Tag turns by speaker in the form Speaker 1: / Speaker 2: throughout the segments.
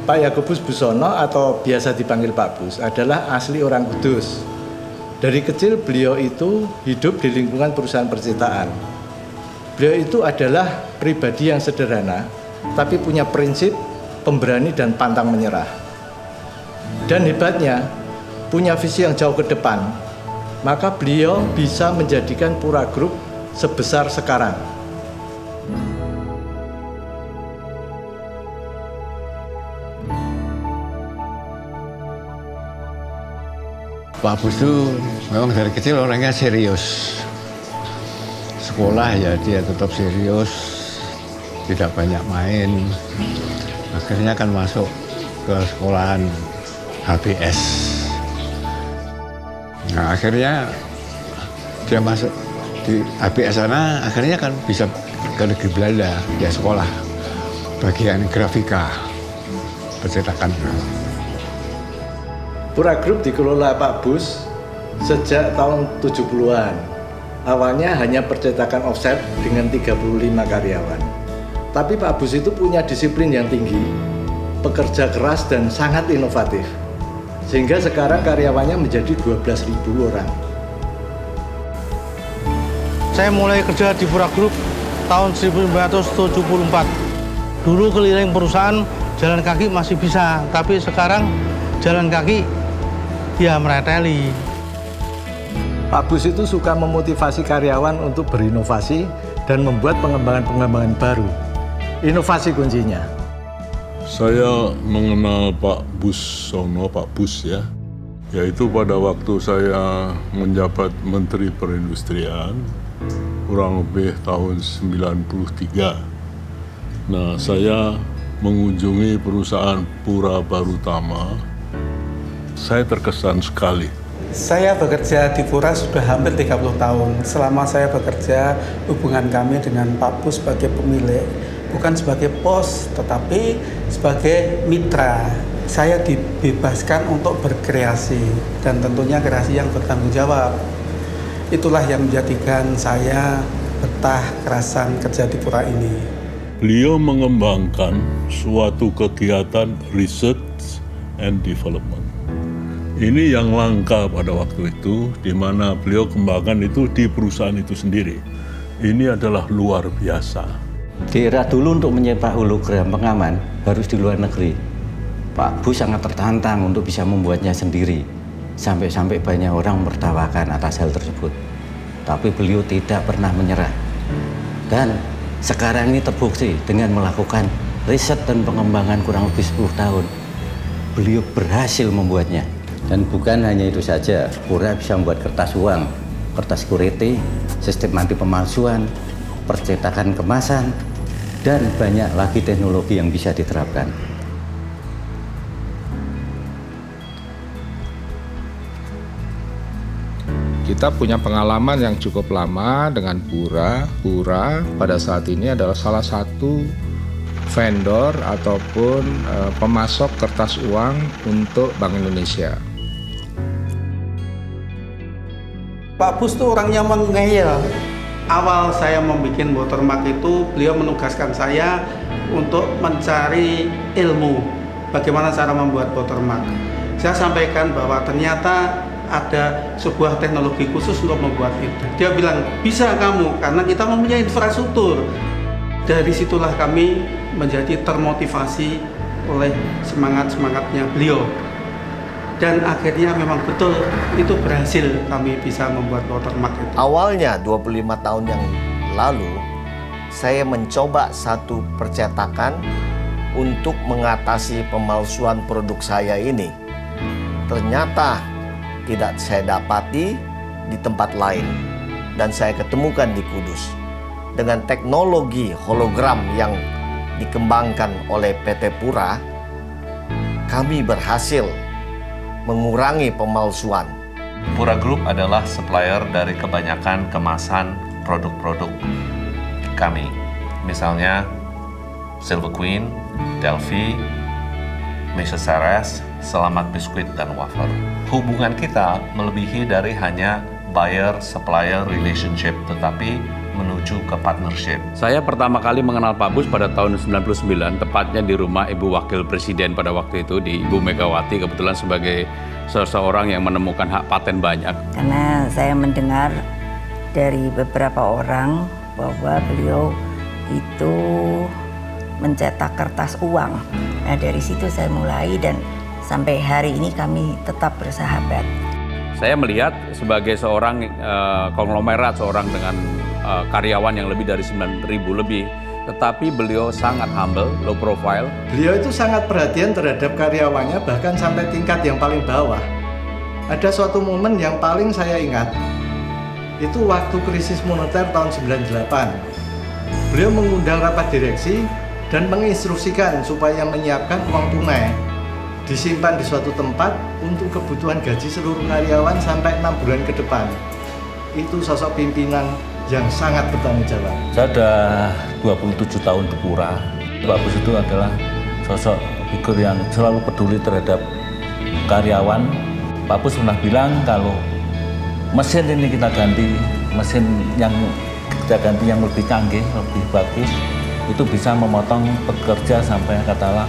Speaker 1: Pak Yakobus Busono atau biasa dipanggil Pak Bus adalah asli orang Kudus. Dari kecil beliau itu hidup di lingkungan perusahaan percetaan. Beliau itu adalah pribadi yang sederhana, tapi punya prinsip, pemberani dan pantang menyerah. Dan hebatnya, punya visi yang jauh ke depan, maka beliau bisa menjadikan Pura Group sebesar sekarang.
Speaker 2: Pak Bus itu memang dari kecil orangnya serius. Sekolah ya dia tetap serius, tidak banyak main. Akhirnya kan masuk ke sekolahan HBS. Nah akhirnya dia masuk di HBS sana, akhirnya kan bisa ke negeri Belanda, dia sekolah bagian grafika, percetakan.
Speaker 1: Pura Group dikelola Pak Bus sejak tahun 70-an. Awalnya hanya percetakan offset dengan 35 karyawan. Tapi Pak Bus itu punya disiplin yang tinggi, pekerja keras dan sangat inovatif. Sehingga sekarang karyawannya menjadi 12.000 orang.
Speaker 3: Saya mulai kerja di Pura Group tahun 1974. Dulu keliling perusahaan jalan kaki masih bisa, tapi sekarang jalan kaki dia mereteli.
Speaker 1: Pak Bus itu suka memotivasi karyawan untuk berinovasi dan membuat pengembangan-pengembangan baru. Inovasi kuncinya.
Speaker 4: Saya mengenal Pak Busono, Pak Bus ya, yaitu pada waktu saya menjabat Menteri Perindustrian, kurang lebih tahun 93. Nah, saya mengunjungi perusahaan Pura Barutama. Saya terkesan sekali.
Speaker 5: Saya bekerja di Pura sudah hampir 30 tahun. Selama saya bekerja, hubungan kami dengan Pak Bus sebagai pemilik, bukan sebagai bos, tetapi sebagai mitra. Saya dibebaskan untuk berkreasi, dan tentunya kreasi yang bertanggung jawab. Itulah yang menjadikan saya betah kerasan kerja di Pura ini.
Speaker 4: Beliau mengembangkan suatu kegiatan research and development. Ini yang langka pada waktu itu, di mana beliau kembangkan itu di perusahaan itu sendiri. Ini adalah luar biasa.
Speaker 6: Di era dulu untuk menyepak hologram pengaman harus di luar negeri. Pak Bus sangat tertantang untuk bisa membuatnya sendiri. Sampai-sampai banyak orang menertawakan atas hal tersebut. Tapi beliau tidak pernah menyerah. Dan sekarang ini terbukti dengan melakukan riset dan pengembangan kurang lebih 10 tahun. Beliau berhasil membuatnya. Dan bukan hanya itu saja, Pura bisa membuat kertas uang, kertas security, sistem anti pemalsuan, percetakan kemasan, dan banyak lagi teknologi yang bisa diterapkan.
Speaker 7: Kita punya pengalaman yang cukup lama dengan Pura. Pura pada saat ini adalah salah satu vendor ataupun pemasok kertas uang untuk Bank Indonesia.
Speaker 5: Pak Bus itu orangnya mengeyel. Awal saya membuat watermark itu, beliau menugaskan saya untuk mencari ilmu bagaimana cara membuat watermark. Saya sampaikan bahwa ternyata ada sebuah teknologi khusus untuk membuat itu. Dia bilang, bisa kamu, karena kita mempunyai infrastruktur. Dari situlah kami menjadi termotivasi oleh semangat-semangatnya beliau. Dan akhirnya memang betul itu berhasil, kami bisa membuat watermark itu.
Speaker 8: Awalnya 25 tahun yang lalu, saya mencoba satu percetakan untuk mengatasi pemalsuan produk saya ini. Ternyata tidak saya dapati di tempat lain, dan saya ketemukan di Kudus. Dengan teknologi hologram yang dikembangkan oleh PT Pura, kami berhasil mengurangi pemalsuan.
Speaker 9: Pura Group adalah supplier dari kebanyakan kemasan produk-produk kami. Misalnya Silver Queen, Delphi, Mrs. Ceres, Selamat Biskuit, dan Wafer. Hubungan kita melebihi dari hanya buyer-supplier relationship, tetapi menuju ke partnership.
Speaker 10: Saya pertama kali mengenal Pak Bus pada tahun 99, tepatnya di rumah Ibu Wakil Presiden pada waktu itu, di Ibu Megawati, kebetulan sebagai seseorang yang menemukan hak paten banyak.
Speaker 11: Karena saya mendengar dari beberapa orang bahwa beliau itu mencetak kertas uang. Nah dari situ saya mulai dan sampai hari ini kami tetap bersahabat.
Speaker 10: Saya melihat sebagai seorang konglomerat, seorang dengan karyawan yang lebih dari 9.000 lebih, tetapi beliau sangat humble, low profile.
Speaker 1: Beliau itu sangat perhatian terhadap karyawannya, bahkan sampai tingkat yang paling bawah. Ada suatu momen yang paling saya ingat, itu waktu krisis moneter tahun 98. Beliau mengundang rapat direksi dan menginstruksikan supaya menyiapkan uang tunai disimpan di suatu tempat untuk kebutuhan gaji seluruh karyawan sampai 6 bulan ke depan. Itu sosok pimpinan yang sangat bertanggung jawab.
Speaker 12: Saya sudah 27 tahun di Pura. Pak Bus itu adalah sosok figur yang selalu peduli terhadap karyawan. Pak Bus pernah bilang kalau mesin ini kita ganti, mesin yang kita ganti yang lebih canggih, lebih bagus, itu bisa memotong pekerja sampai katakanlah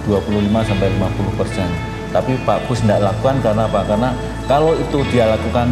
Speaker 12: 25-50%. Tapi Pak Bus tidak lakukan karena apa? Karena kalau itu dia lakukan,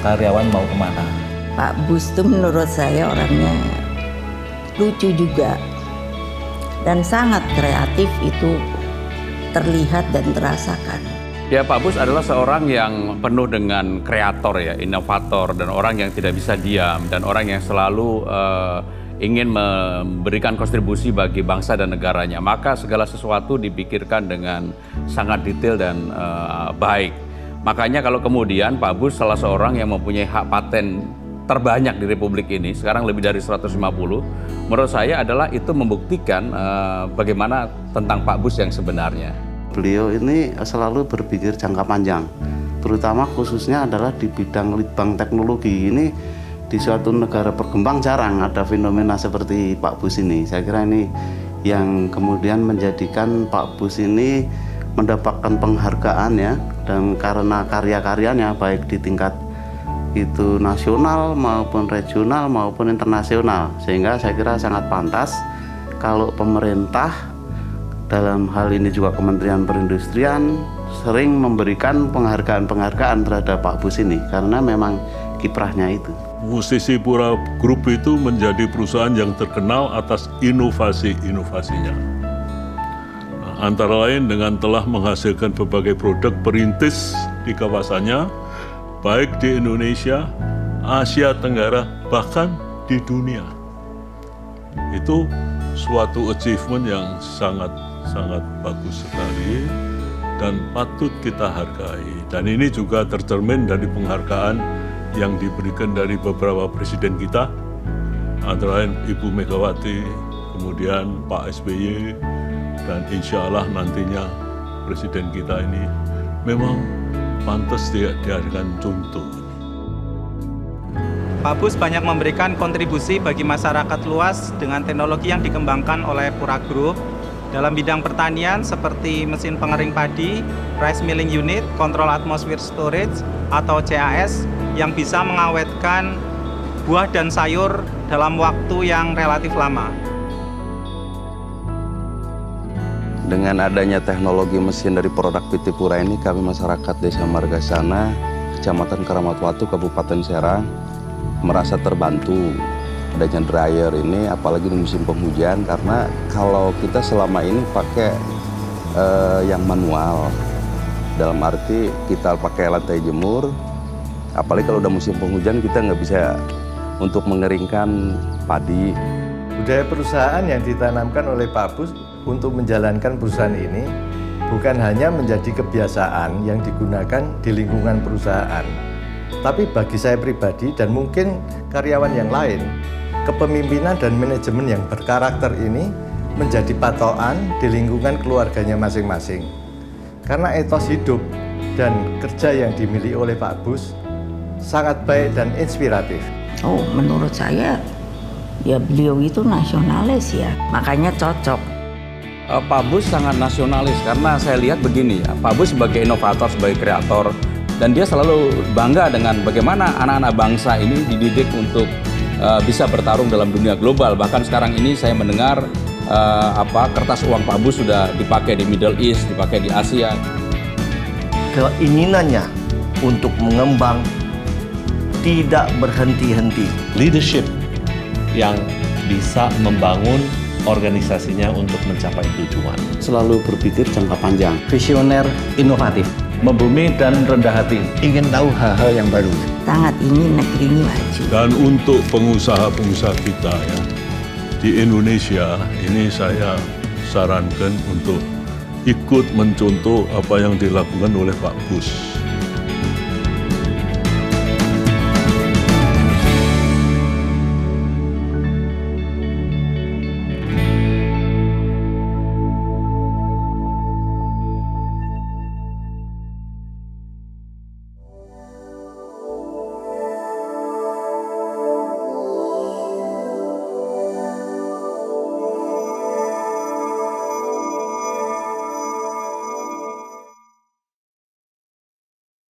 Speaker 12: karyawan mau kemana?
Speaker 11: Pak Bus itu menurut saya orangnya lucu juga dan sangat kreatif, itu terlihat dan terasakan.
Speaker 10: Ya, Pak Bus adalah seorang yang penuh dengan kreator ya, inovator, dan orang yang tidak bisa diam, dan orang yang selalu ingin memberikan kontribusi bagi bangsa dan negaranya. Maka segala sesuatu dipikirkan dengan sangat detail dan baik. Makanya kalau kemudian Pak Bus salah seorang yang mempunyai hak paten terbanyak di Republik ini, sekarang lebih dari 150, menurut saya adalah itu membuktikan bagaimana tentang Pak Bus yang sebenarnya.
Speaker 13: Beliau ini selalu berpikir jangka panjang, terutama khususnya adalah di bidang litbang teknologi. Ini di suatu negara berkembang jarang ada fenomena seperti Pak Bus ini. Saya kira ini yang kemudian menjadikan Pak Bus ini mendapatkan penghargaan ya, dan karena karya-karyanya baik di tingkat itu nasional maupun regional maupun internasional, sehingga saya kira sangat pantas kalau pemerintah dalam hal ini juga Kementerian Perindustrian sering memberikan penghargaan-penghargaan terhadap Pak Bus ini karena memang kiprahnya itu.
Speaker 4: Musisi Pura Group itu menjadi perusahaan yang terkenal atas inovasi-inovasinya. Nah, antara lain dengan telah menghasilkan berbagai produk perintis di kawasannya, baik di Indonesia, Asia Tenggara, bahkan di dunia. Itu suatu achievement yang sangat bagus sekali dan patut kita hargai. Dan ini juga tercermin dari penghargaan yang diberikan dari beberapa presiden kita, antara lain Ibu Megawati, kemudian Pak SBY, dan insya Allah nantinya presiden kita ini memang pantas dijadikan contoh.
Speaker 14: Pak Bus banyak memberikan kontribusi bagi masyarakat luas dengan teknologi yang dikembangkan oleh Pura Group dalam bidang pertanian seperti mesin pengering padi, rice milling unit, kontrol atmosphere storage atau CAS yang bisa mengawetkan buah dan sayur dalam waktu yang relatif lama.
Speaker 15: Dengan adanya teknologi mesin dari produk PT Pura ini, kami masyarakat Desa Margasana, Kecamatan Keramatwatu, Kabupaten Serang, merasa terbantu adanya dryer ini, apalagi di musim penghujan, karena kalau kita selama ini pakai yang manual, dalam arti kita pakai lantai jemur, apalagi kalau udah musim penghujan kita nggak bisa untuk mengeringkan padi.
Speaker 1: Budaya perusahaan yang ditanamkan oleh Pak Bus untuk menjalankan perusahaan ini bukan hanya menjadi kebiasaan yang digunakan di lingkungan perusahaan, tapi bagi saya pribadi dan mungkin karyawan yang lain, kepemimpinan dan manajemen yang berkarakter ini menjadi patokan di lingkungan keluarganya masing-masing. Karena etos hidup dan kerja yang dimiliki oleh Pak Bus sangat baik dan inspiratif.
Speaker 11: Oh, menurut saya ya beliau itu nasionalis ya, makanya cocok.
Speaker 10: Pak Bus sangat nasionalis karena saya lihat begini ya, Pak Bus sebagai inovator, sebagai kreator, dan dia selalu bangga dengan bagaimana anak-anak bangsa ini dididik untuk bisa bertarung dalam dunia global. Bahkan sekarang ini saya mendengar kertas uang Pak Bus sudah dipakai di Middle East, dipakai di Asia.
Speaker 8: Keinginannya untuk mengembang tidak berhenti-henti.
Speaker 9: Leadership yang bisa membangun organisasinya untuk mencapai tujuan.
Speaker 13: Selalu berpikir jangka panjang.
Speaker 6: Visioner, inovatif, membumi dan rendah hati.
Speaker 2: Ingin tahu hal-hal yang baru.
Speaker 11: Sangat ingin negeri ini maju.
Speaker 4: Dan untuk pengusaha-pengusaha kita ya di Indonesia ini saya sarankan untuk ikut mencontoh apa yang dilakukan oleh Pak Bus.